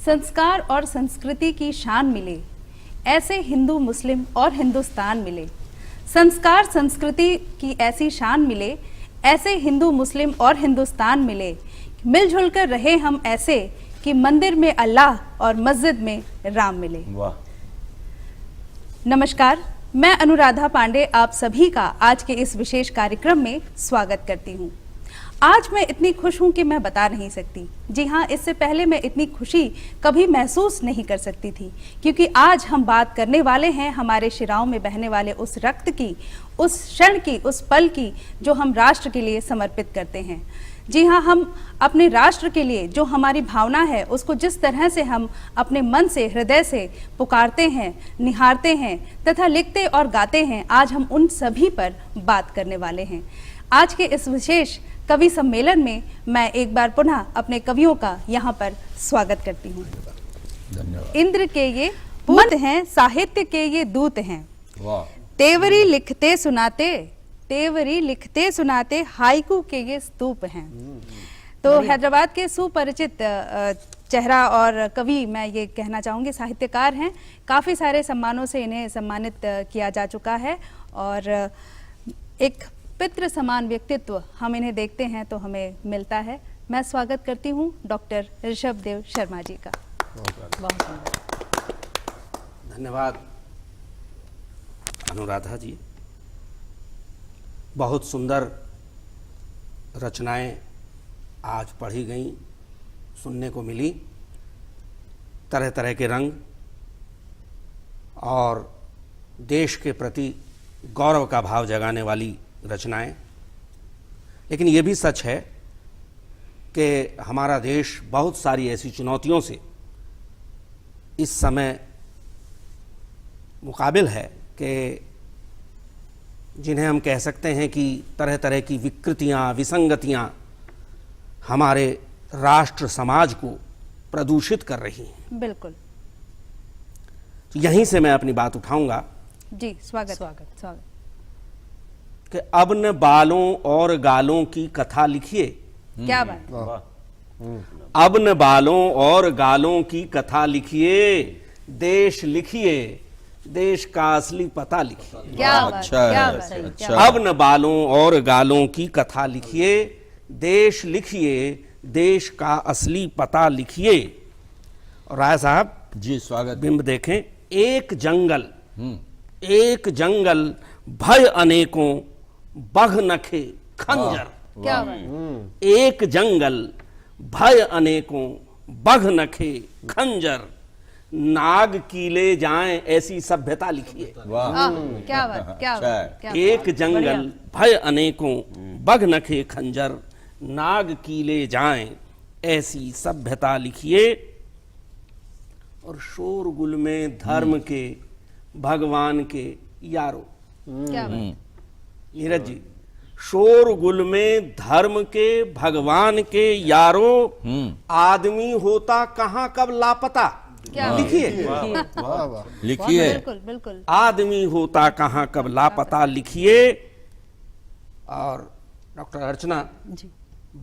संस्कार और संस्कृति की शान मिले, ऐसे हिंदू मुस्लिम और हिंदुस्तान मिले। संस्कार संस्कृति की ऐसी शान मिले, ऐसे हिंदू मुस्लिम और हिंदुस्तान मिले। मिलजुल कर रहे हम ऐसे कि मंदिर में अल्लाह और मस्जिद में राम मिले। वाह। नमस्कार, मैं अनुराधा पांडे आप सभी का आज के इस विशेष कार्यक्रम में स्वागत करती हूँ। आज मैं इतनी खुश हूँ कि मैं बता नहीं सकती। जी हाँ, इससे पहले मैं इतनी खुशी कभी महसूस नहीं कर सकती थी, क्योंकि आज हम बात करने वाले हैं हमारे शिराओं में बहने वाले उस रक्त की, उस क्षण की, उस पल की जो हम राष्ट्र के लिए समर्पित करते हैं। जी हाँ, हम अपने राष्ट्र के लिए जो हमारी भावना है उसको जिस तरह से हम अपने मन से, हृदय से पुकारते हैं, निहारते हैं तथा लिखते और गाते हैं, आज हम उन सभी पर बात करने वाले हैं। आज के इस विशेष कवि सम्मेलन में मैं एक बार पुनः अपने कवियों का यहाँ पर स्वागत करती हूँ। धन्यवाद। इंद्र के ये पूत हैं, साहित्य के ये दूत हैं। वाह। तेवरी लिखते सुनाते, तेवरी लिखते सुनाते, हाइकू के ये स्तूप हैं। तो हैदराबाद के सुपरिचित चेहरा और कवि मैं ये कहना चाहूँगी, साहित्यकार हैं। काफ़ी सारे सम्मानों से इन्हें सम्मानित किया जा चुका है और एक पितृ समान व्यक्तित्व हम इन्हें देखते हैं तो हमें मिलता है। मैं स्वागत करती हूँ डॉक्टर ऋषभ देव शर्मा जी का। बहुत धन्यवाद अनुराधा जी। बहुत सुंदर रचनाएं आज पढ़ी गई, सुनने को मिली। तरह तरह के रंग और देश के प्रति गौरव का भाव जगाने वाली रचनाएं। लेकिन ये भी सच है कि हमारा देश बहुत सारी ऐसी चुनौतियों से इस समय मुकाबिल है कि जिन्हें हम कह सकते हैं कि तरह तरह की विकृतियां, विसंगतियां हमारे राष्ट्र समाज को प्रदूषित कर रही हैं। बिल्कुल। तो यहीं से मैं अपनी बात उठाऊंगा। जी, स्वागत स्वागत स्वागत। कि अब न बालों और गालों की कथा लिखिए। क्या बात। अब न बालों और गालों की कथा लिखिए, देश लिखिए, देश का असली पता लिखिए। क्या बात, अच्छा क्या है, बात, अच्छा। क्या बात। अब न बालों और गालों की कथा लिखिए, देश लिखिए, देश का असली पता लिखिए। और राय साहब जी स्वागत। बिंब देखें। एक जंगल भय अनेकों, बघ नखे खंजर। क्या बात। एक जंगल भय अनेकों, बघ नखे खंजर, नाग कीले जाएं ऐसी सभ्यता लिखिए। वाह। क्या बात, क्या अच्छा बात, है। क्या एक बात। जंगल भय अनेकों, बघ नखे खंजर, नाग कीले जाएं ऐसी सभ्यता लिखिए। और शोरगुल में धर्म के, भगवान के यारो। क्या बात। नीरज जी, शोरगुल में धर्म के, भगवान के यारो, आदमी होता कहां कब लापता। क्या लिखिए। लिखिए। बिल्कुल बिल्कुल। आदमी होता कहां कब लापता लिखिए। और डॉक्टर अर्चना जी,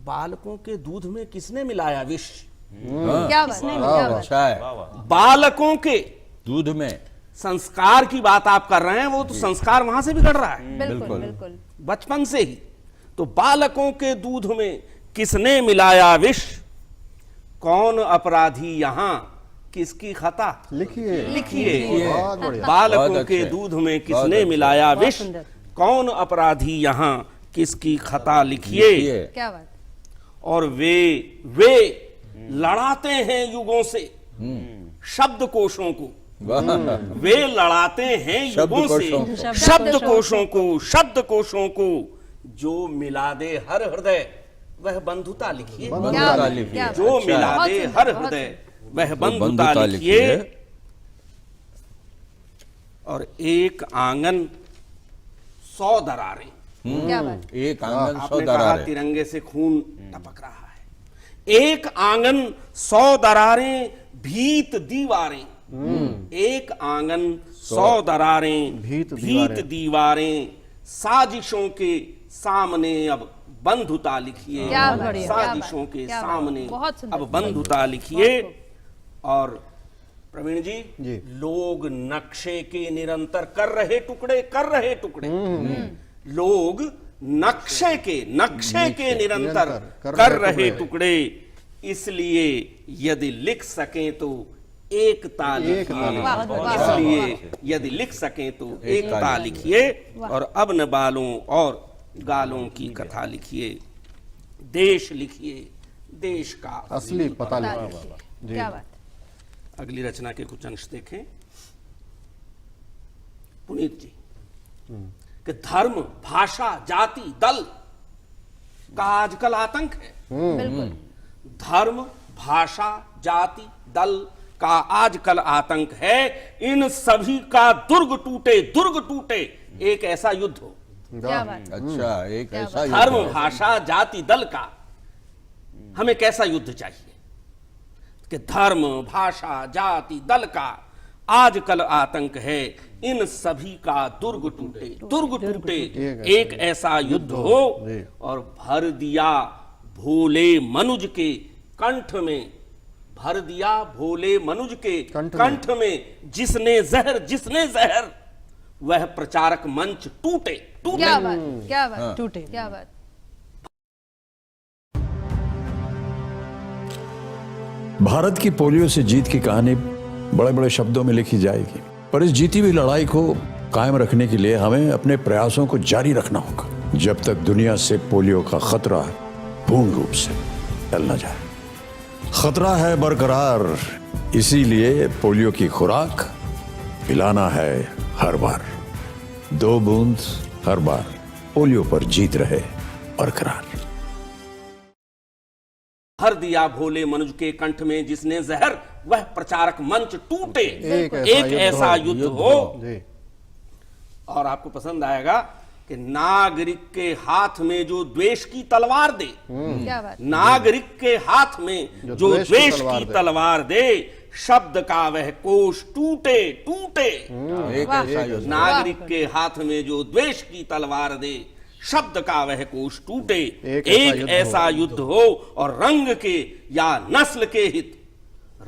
बालकों के दूध में किसने मिलाया विष। क्या बात, क्या बात। अच्छा है। बालकों के दूध में संस्कार की बात आप कर रहे हैं, वो तो संस्कार वहां से बिगड़ रहा है बिल्कुल बिल्कुल। बचपन से ही। तो बालकों के दूध में किसने मिलाया विष, कौन अपराधी यहां किसकी खता लिखिए। बालकों बहुत के अच्छे। दूध में बहुत किसने अच्छे। मिलाया बहुत विष, सुंदर। कौन अपराधी यहां किसकी खता लिखिए। लिखिए। क्या बात। और वे लड़ाते हैं युगों से शब्दकोशों को। वाह। वे लड़ाते हैं युगों से शब्दकोशों शब्दकोशों को, जो मिला दे हर हृदय वह बंधुता लिखिए। क्या बंधुता बात, लिखिए। क्या बात। जो अच्छा। मिला बहुत दे सुंदर, हर बहुत हृदय सुंदर। वह बंधुता बंधुता लिखिए। लिखिए। और एक आंगन 100 दरारें। क्या बात। एक आंगन 100 आपने कहा दरारें। तिरंगे से खून टपक रहा है। एक आंगन 100 दरारें, भीत दीवारें। एक आंगन 100 दरारें, भीत दीवारें, साजिशों के सामने अब बंधुता लिखिए। क्या बढ़िया, क्या साजिशों बात, के क्या बात। सामने बहुत सुंदर। अब बंधुता लिखिए। और प्रवीण जी, लोग नक्शे के निरंतर कर रहे टुकड़े लोग नक्शे के निरंतर कर रहे टुकड़े, इसलिए यदि लिख सकें तो एकता लिखिए, इसलिए यदि लिख सकें तो एकता लिखिए, और अब न बालों और गालों की कथा लिखिए, देश लिखिए, देश का असली पता लिखिए। क्या बात। अगली रचना के कुछ अंश देखें पुनीत जी, कि धर्म, भाषा, जाति, दल का आजकल आतंक है। बिल्कुल। धर्म, भाषा, जाति, दल का आजकल आतंक है। इन सभी का दुर्ग टूटे, एक ऐसा युद्ध हो। क्या बात। अच्छा, एक ऐसा धर्म, युद्ध है। भाषा, जाति, दल का हमें कैसा युद्ध चाहिए कि धर्म, भाषा, जाति, दल का आजकल आतंक है। इन सभी का दुर्ग टूटे, एक ऐसा युद्ध हो, और भर दिया भोले मनुज के कंठ में, भर दिया भोले मनुज के कंठ में जिसने जहर, वह प्रचारक मंच टूटे। क्या बात, टूटे। क्या बात। भारत की पोलियो से जीत की कहानी बड़े बड़े शब्दों में लिखी जाएगी, पर इस जीती हुई लड़ाई को कायम रखने के लिए हमें अपने प्रयासों को जारी रखना होगा, जब तक दुनिया से पोलियो का खतरा पूर्ण रूप से टल न जाए। खतरा है बरकरार, इसीलिए पोलियो की खुराक पिलाना है हर बार, 2 बूंद हर बार, पोलियो पर जीत रहे बरकरार। भर दिया भोले मनुज के कंठ में जिसने जहर, वह प्रचारक मंच टूटे, एक ऐसा युद्ध हो। और आपको पसंद आएगा कि नागरिक के हाथ में जो द्वेष की तलवार दे, क्या बात। नागरिक के हाथ में जो द्वेष की तलवार दे, शब्द का वह कोश टूटे। एक ऐसा युद्ध। नागरिक के हाथ में जो द्वेष की तलवार दे, शब्द का वह कोश टूटे, एक ऐसा युद्ध हो। और रंग के या नस्ल के हित,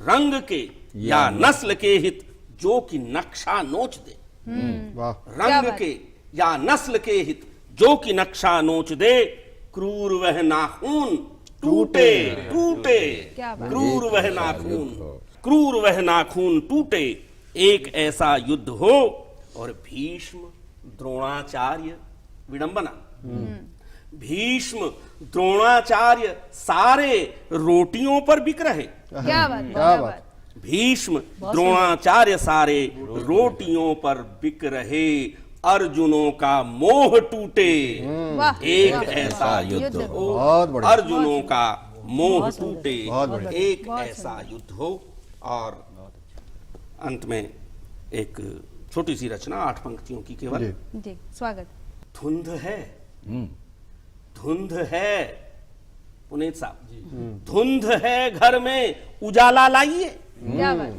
रंग के या नस्ल के हित जो कि नक्शा नोच दे, रंग के या नस्ल के हित जो कि नक्शा नोच दे, क्रूर वह नाखून टूटे, क्रूर वह नाखून टूटे, एक ऐसा युद्ध हो। और भीष्म, द्रोणाचार्य, विडंबना, भीष्म, द्रोणाचार्य सारे रोटियों पर बिक रहे। क्या बात। भीष्म, द्रोणाचार्य सारे रोटियों पर बिक रहे, अर्जुनों का मोह टूटे, एक ऐसा युद्ध हो। अर्जुनों का मोह टूटे, एक ऐसा युद्ध हो। और अंत में एक छोटी सी रचना 8 पंक्तियों की केवल। जी, स्वागत। धुंध है पुनीत साहब, धुंध है घर में उजाला लाइए। क्या बात।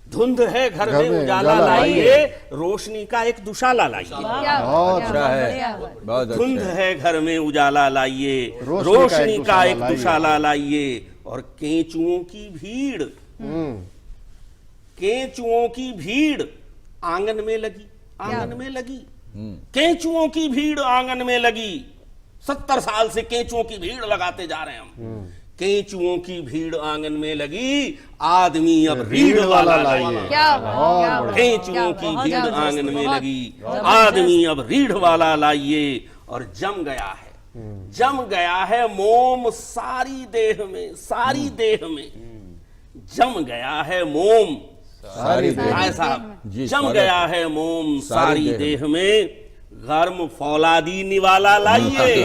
धुंध है घर में उजाला लाइए, रोशनी का एक दुशाला लाइए। अच्छा है, बहुत अच्छा धुंध है घर में उजाला लाइए, रोशनी का एक दुशाला लाइए। और केंचुओं की भीड़, केंचुओं की भीड़ आंगन में लगी, आंगन में लगी, केंचुओं की भीड़ आंगन में लगी। 70 साल से केंचुओं की भीड़ लगाते जा रहे हैं हम। केंचुओं की भीड़ आंगन में लगी, आदमी अब रीढ़ वाला लाइए। केंचुओं की भीड़ आंगन में लगी, आदमी अब रीढ़ वाला लाइए। और जम गया है मोम सारी देह में, सारी देह में जम गया है मोम, साहब जम गया है मोम सारी देह में, गर्म फौलादी निवाला लाइए।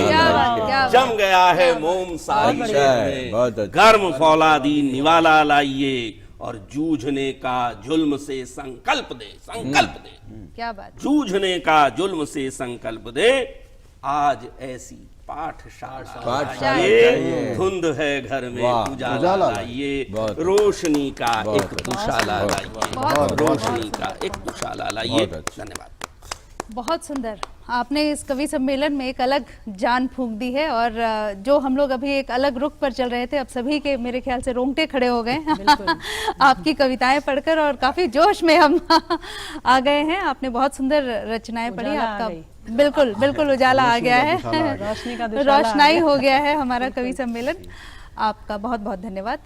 जम गया है मोम सारी देह में, गर्म फौलादी निवाला लाइए। और जूझने का जुल्म से संकल्प दे, संकल्प दे। क्या बात। जूझने का जुल्म से संकल्प दे, आज ऐसी पाठशाला लाइए। धुंध है घर में उजाला लाइए, रोशनी का एक दुशाला लाइए, रोशनी का एक दुशाला लाइए। धन्यवाद। बहुत सुंदर। आपने इस कवि सम्मेलन में एक अलग जान फूंक दी है और जो हम लोग अभी एक अलग रुख पर चल रहे थे, अब सभी के मेरे ख्याल से रोंगटे खड़े हो गए आपकी कविताएं पढ़कर, और काफी जोश में हम आ गए हैं। आपने बहुत सुंदर रचनाएं पढ़ी, आपका बिल्कुल बिल्कुल उजाला आ गया है, रोशनाई हो गया है हमारा कवि सम्मेलन। आपका बहुत बहुत धन्यवाद।